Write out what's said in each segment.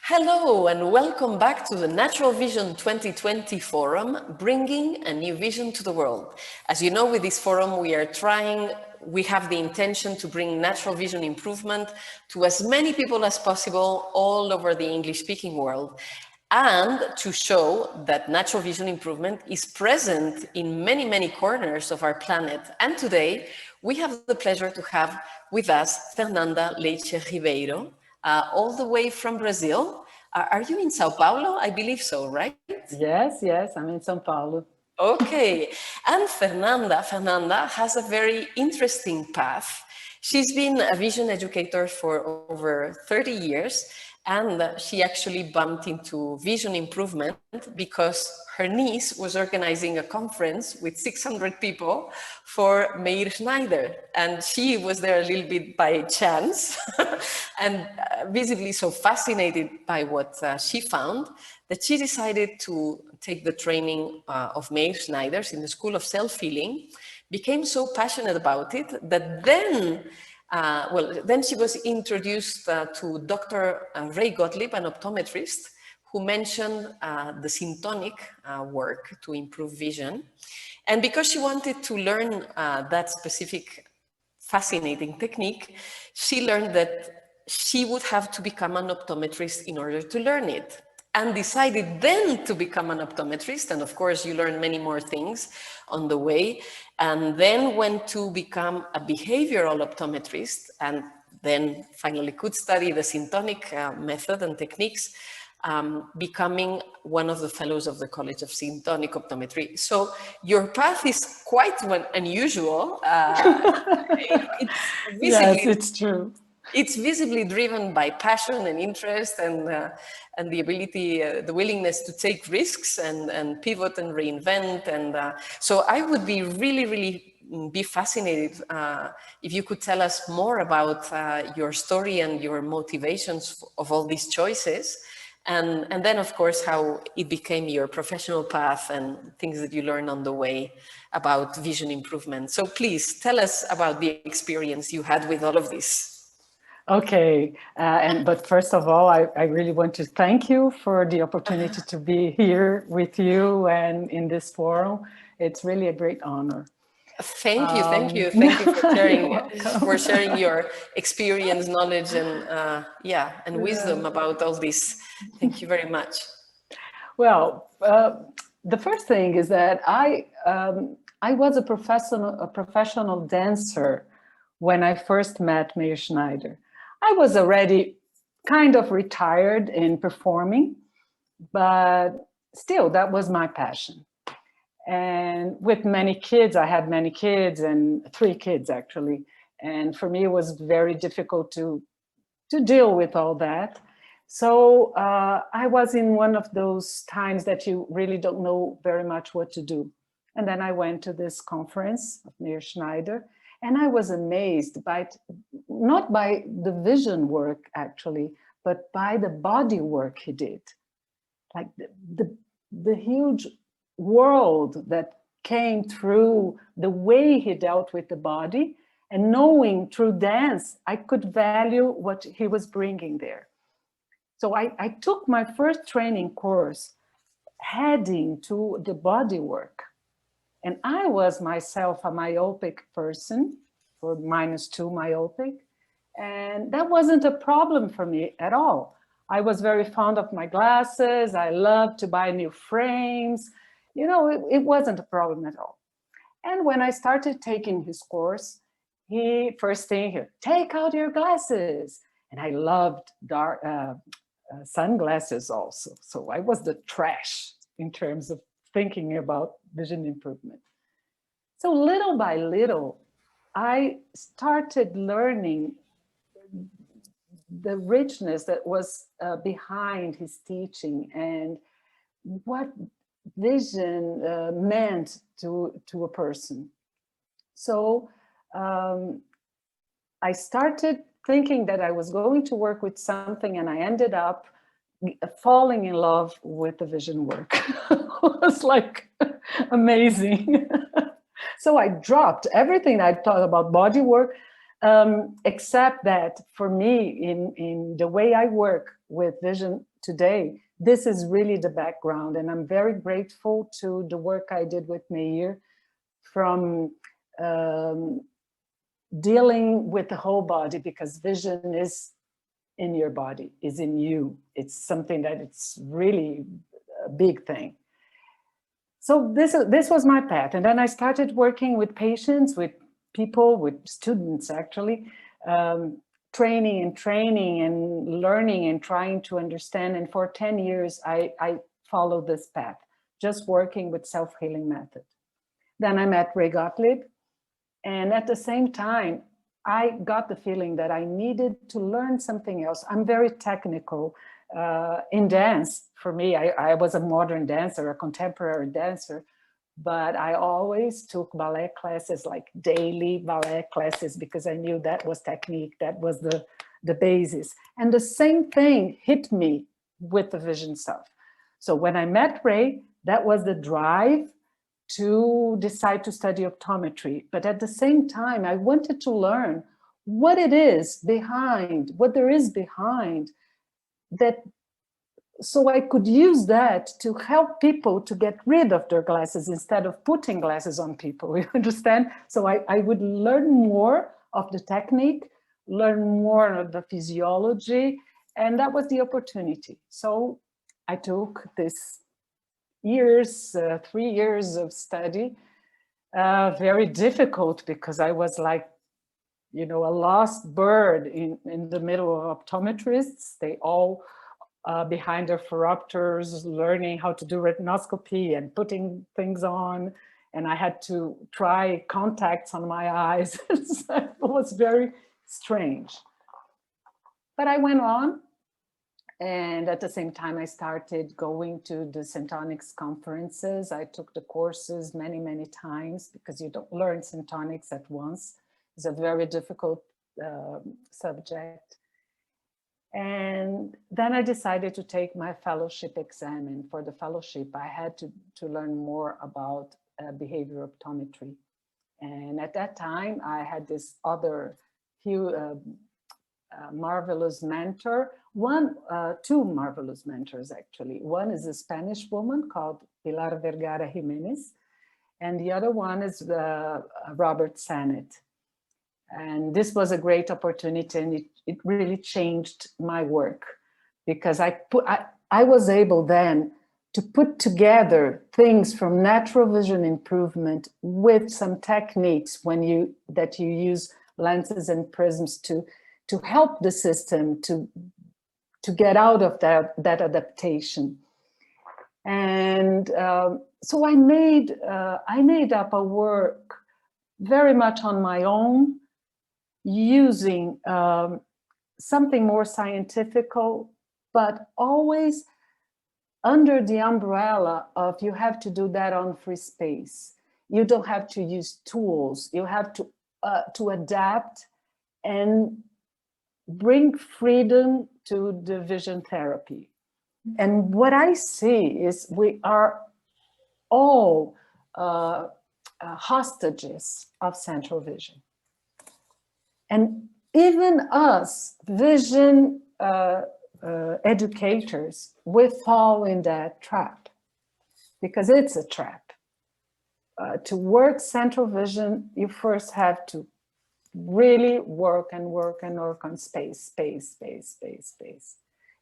Hello and welcome back to the Natural Vision 2020 Forum, bringing a new vision to the world. As you know, with this forum, we have the intention to bring natural vision improvement to as many people as possible all over the English-speaking world, and to show that natural vision improvement is present in many, many corners of our planet. And today, we have the pleasure to have with us Fernanda Leite Ribeiro, all the way from Brazil. Are you in Sao Paulo? I believe so, right? Yes, I'm in Sao Paulo. Okay, and Fernanda has a very interesting path. She's been a vision educator for over 30 years, and she actually bumped into vision improvement because her niece was organizing a conference with 600 people for Meir Schneider, and she was there a little bit by chance and visibly so fascinated by what she found that she decided to take the training of Meir Schneider's in the School of Self-Healing, became so passionate about it that then she was introduced to Dr. Ray Gottlieb, an optometrist, who mentioned the syntonic work to improve vision. And because she wanted to learn that specific fascinating technique, she learned that she would have to become an optometrist in order to learn it, and decided then to become an optometrist. And of course, you learn many more things on the way, and then went to become a behavioral optometrist, and then finally could study the syntonic method and techniques, becoming one of the fellows of the College of Syntonic Optometry. So your path is quite unusual. Yes, it's true. It's visibly driven by passion and interest and the ability, the willingness to take risks and pivot and reinvent. And so I would be really be fascinated if you could tell us more about your story and your motivations of all these choices. And then, of course, how it became your professional path and things that you learned on the way about vision improvement. So please tell us about the experience you had with all of this. Okay, but first of all, I really want to thank you for the opportunity to be here with you and in this forum. It's really a great honor. Thank you for sharing your experience, knowledge, and wisdom about all this. Thank you very much. Well, the first thing is that I was a professional dancer when I first met Meir Schneider. I was already kind of retired in performing, but still, that was my passion. And with many kids, I had many kids, and 3 kids actually. And for me, it was very difficult to deal with all that. So I was in one of those times that you really don't know very much what to do. And then I went to this conference of Meir Schneider, and I was amazed not by the vision work actually, but by the body work he did. Like the huge world that came through the way he dealt with the body, and knowing through dance, I could value what he was bringing there. So I took my first training course heading to the body work. And I was myself a myopic person, or -2 myopic, and that wasn't a problem for me at all. I was very fond of my glasses. I loved to buy new frames. You know, it wasn't a problem at all. And when I started taking his course, first thing here, take out your glasses. And I loved sunglasses also. So I was the trash in terms of thinking about vision improvement. So little by little, I started learning the richness that was behind his teaching and what vision meant to a person. So I started thinking that I was going to work with something, and I ended up falling in love with the vision work. It was like amazing. So I dropped everything I thought about body work. Except that for me, in the way I work with vision today, this is really the background. And I'm very grateful to the work I did with Meir from dealing with the whole body, because vision is in your body, is in you. It's something that it's really a big thing. So this was my path. And then I started working with patients, with people, with students actually, training and learning and trying to understand. And for 10 years, I followed this path, just working with self-healing method. Then I met Ray Gottlieb. And at the same time, I got the feeling that I needed to learn something else. I'm very technical in dance. For me, I was a modern dancer, a contemporary dancer, but I always took ballet classes, like daily ballet classes, because I knew that was technique, that was the basis. And the same thing hit me with the vision stuff. So when I met Ray, that was the drive to decide to study optometry. But at the same time, I wanted to learn what it is behind, what there is behind that, so I could use that to help people to get rid of their glasses instead of putting glasses on people, you understand? So I would learn more of the technique, learn more of the physiology, and that was the opportunity. So I took this 3 years of study, very difficult, because I was like, you know, a lost bird in the middle of optometrists. They all behind their phoropters, learning how to do retinoscopy and putting things on. And I had to try contacts on my eyes. It was very strange. But I went on. And at the same time, I started going to the Syntonics conferences. I took the courses many, many times, because you don't learn Syntonics at once. It's a very difficult subject. And then I decided to take my fellowship exam. And for the fellowship, I had to learn more about behavior optometry. And at that time, I had this other marvelous mentor, two marvelous mentors actually. One is a Spanish woman called Pilar Vergara Jimenez, and the other one is Robert Sanet. And this was a great opportunity, and it really changed my work, because I was able then to put together things from natural vision improvement with some techniques that you use lenses and prisms to help the system to get out of that adaptation. And so I made up a work very much on my own, using something more scientific, but always under the umbrella of you have to do that on free space. You don't have to use tools. You have to adapt and bring freedom to the vision therapy. And what I see is we are all hostages of central vision. And even us vision educators, we fall in that trap, because it's a trap. To work central vision, you first have to really work on space.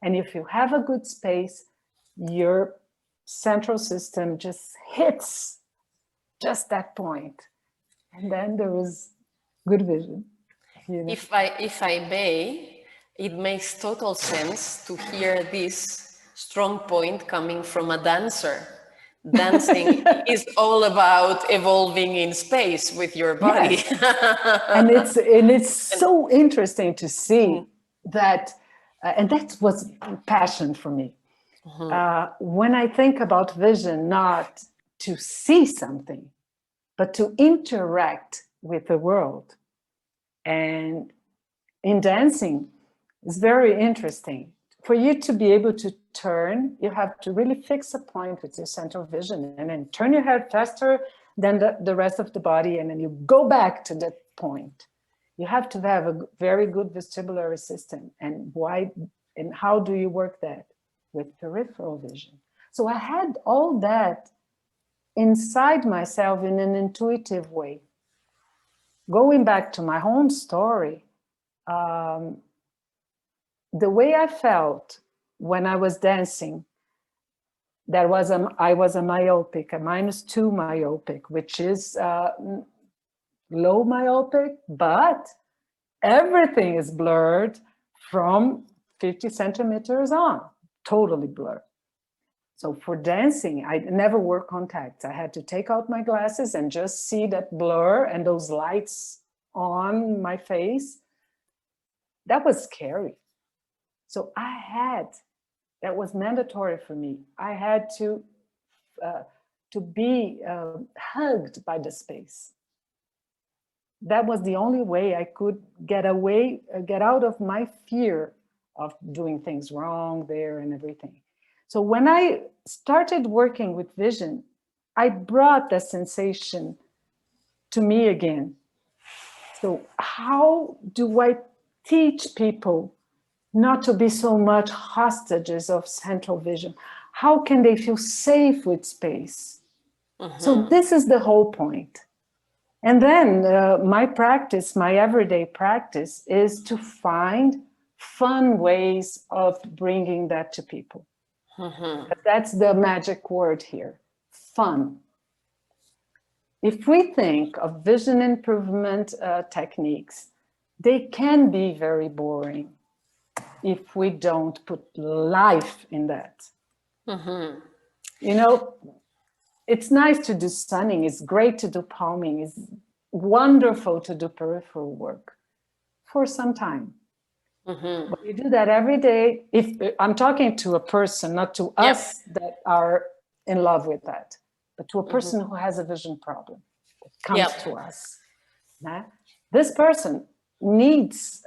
And if you have a good space, your central system just hits just that point. And then there is good vision. You know? If I may, it makes total sense to hear this strong point coming from a dancer. Dancing is all about evolving in space with your body. Yes. and it's so interesting to see that, and that was passion for me. When I think about vision, not to see something, but to interact with the world. And in dancing, it's very interesting. For you to be able to turn, you have to really fix a point with your central vision, and then turn your head faster than the rest of the body, and then you go back to that point. You have to have a very good vestibular system. And why, and how do you work that? With peripheral vision. So I had all that inside myself in an intuitive way. Going back to my home story, the way I felt when I was dancing, I was a myopic, a -2 myopic, which is low myopic, but everything is blurred from 50 centimeters on, totally blurred. So for dancing, I never wore contacts. I had to take out my glasses and just see that blur and those lights on my face. That was scary. So that was mandatory for me. I had to be hugged by the space. That was the only way I could get out of my fear of doing things wrong there and everything. So when I started working with vision, I brought the sensation to me again. So how do I teach people not to be so much hostages of central vision? How can they feel safe with space? So this is the whole point. And then my practice, my everyday practice, is to find fun ways of bringing that to people. That's the magic word here, fun. If we think of vision improvement techniques, they can be very boring if we don't put life in that. You know, it's nice to do sunning, it's great to do palming, it's wonderful to do peripheral work for some time. But you do that every day. If I'm talking to a person, not to us that are in love with that, but to a person who has a vision problem that comes to us. This person needs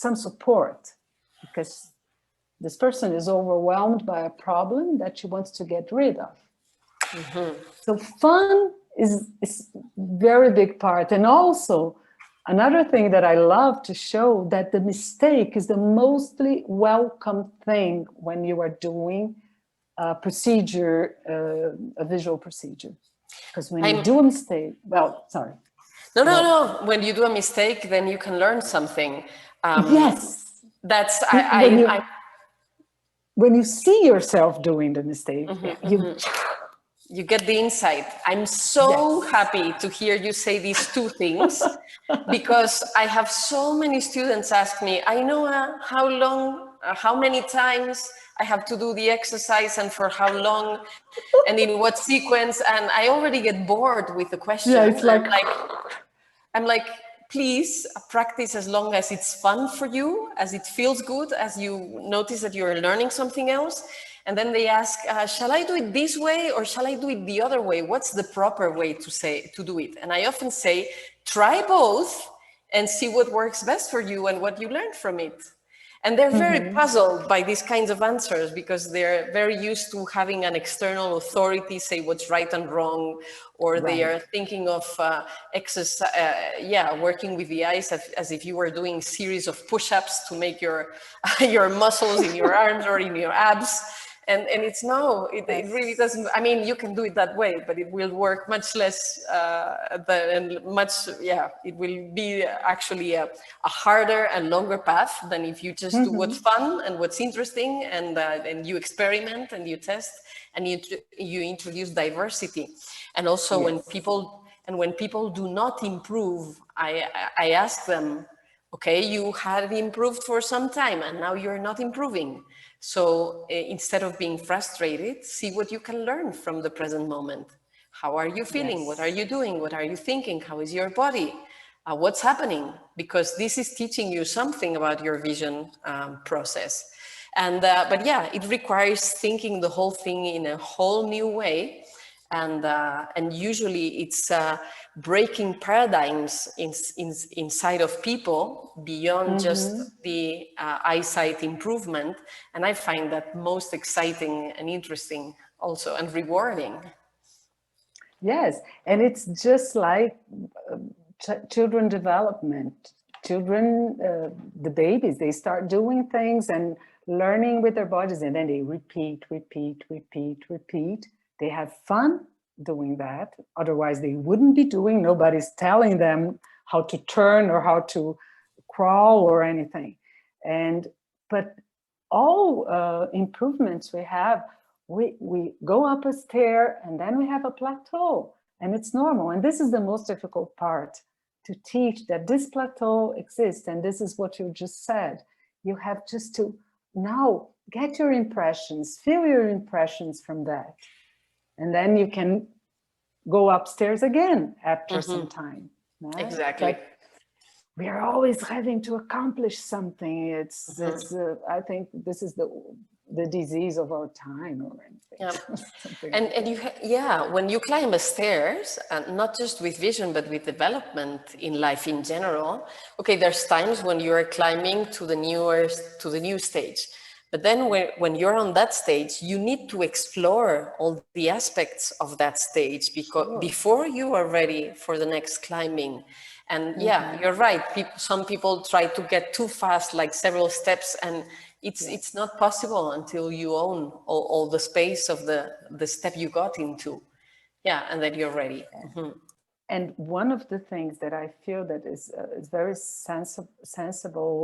some support because this person is overwhelmed by a problem that she wants to get rid of. So fun is very big part. And also another thing that I love to show, that the mistake is the mostly welcome thing when you are doing a procedure, a visual procedure. Because when you do a mistake, well, sorry. No. When you do a mistake, then you can learn something. Yes. That's, when you see yourself doing the mistake, you get the insight. I'm so happy to hear you say these two things because I have so many students ask me, Ainhoa, how long, how many times I have to do the exercise and for how long and in what sequence. And I already get bored with the question. Yeah, it's like, I'm like, please practice as long as it's fun for you, as it feels good, as you notice that you're learning something else. And then they ask, shall I do it this way or shall I do it the other way? What's the proper way to do it? And I often say, try both and see what works best for you and what you learn from it. And they're very puzzled by these kinds of answers because they're very used to having an external authority say what's right and wrong, or they are thinking of exercise, working with the eyes as if you were doing a series of push-ups to make your muscles in your arms or in your abs. And it's it really doesn't. I mean, you can do it that way, but it will work much less it will be actually a harder and longer path than if you just do what's fun and what's interesting, and you experiment and you test and you introduce diversity. And also when people do not improve, I ask them, okay, you had improved for some time and now you're not improving. So instead of being frustrated, see what you can learn from the present moment. How are you feeling? What are you doing? What are you thinking? How is your body? What's happening? Because this is teaching you something about your vision process. And but yeah, it requires thinking the whole thing in a whole new way. And usually it's breaking paradigms inside of people beyond just the eyesight improvement. And I find that most exciting and interesting also, and rewarding. Yes, and it's just like children development. children, the babies, they start doing things and learning with their bodies, and then they repeat, repeat, repeat, repeat. They have fun doing that. Otherwise, they wouldn't be doing. Nobody's telling them how to turn or how to crawl or anything. But all improvements we have, we go up a stair and then we have a plateau, and it's normal. And this is the most difficult part, to teach that this plateau exists. And this is what you just said. You have just to now get your impressions, feel your impressions from that. And then you can go upstairs again after some time. Right? Exactly. But we are always having to accomplish something. I think this is the disease of our time or anything. Yeah. And when you climb the stairs, and not just with vision, but with development in life in general, okay, there's times when you're climbing to the new stage. But then when you're on that stage, you need to explore all the aspects of that stage before you are ready for the next climbing. And yeah, you're right. Some people try to get too fast, like several steps, and it's not possible until you own all the space of the step you got into. Yeah, and then you're ready. And one of the things that I feel that is very sensible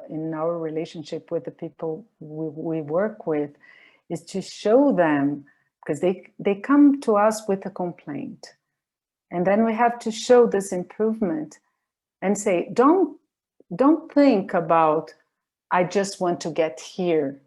in our relationship with the people we work with is to show them, because they come to us with a complaint. And then we have to show this improvement and say, don't think about, I just want to get here.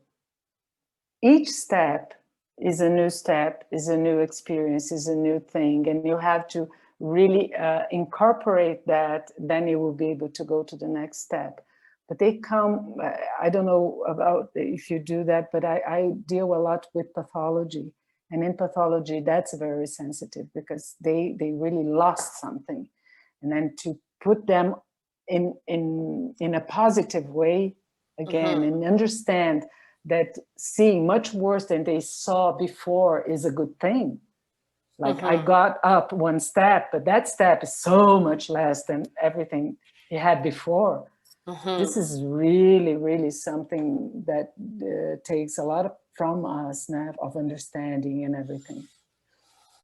Each step is a new step, is a new experience, is a new thing. And you have to really incorporate that, then you will be able to go to the next step. But they come, I don't know about if you do that, but I deal a lot with pathology. And in pathology, that's very sensitive, because they really lost something. And then to put them in a positive way again, and understand that seeing much worse than they saw before is a good thing. Like I got up one step, but that step is so much less than everything he had before. This is really, really something that takes a lot from us now, of understanding and everything.